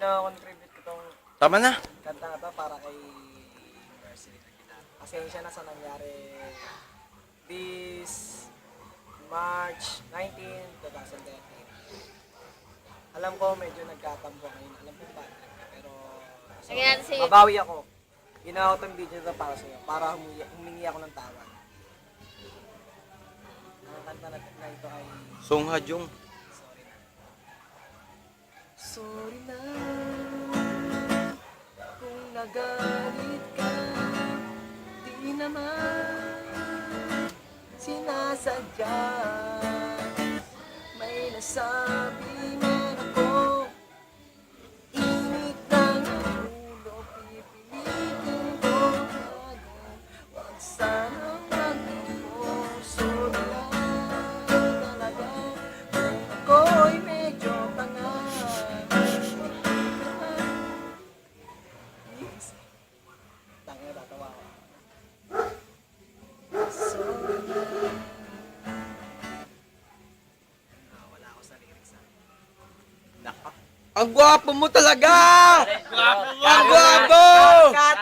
Pina-contribute ko tong Tama na. kanta na to para kay Mercy Aguilar. Pasensya na sa nangyari this March 19, 2013. Alam ko medyo nagkatampo ngayon. Alam ko bad trip ka, pero Lagyan natin si... mabawi ako. Ginawa ko itong video na para sa'yo, para humingi ako ng tawad. Ang kanta na ito ay Song Hajong. Sorry na. Sorry na kung nagalit ka, di naman sinasadya. May nasabi man ako, init ng ulo, pipilitin ko agad. Huwag sanang magtumo, sorry lang talaga kung ako'y medyo tanga. Yes. Tanga, tatawa ako. Sorry lang. Wala ako sa lyrics ha. Ang gwapo mo talaga! Gwapo mo! Ang gwapo! Cut!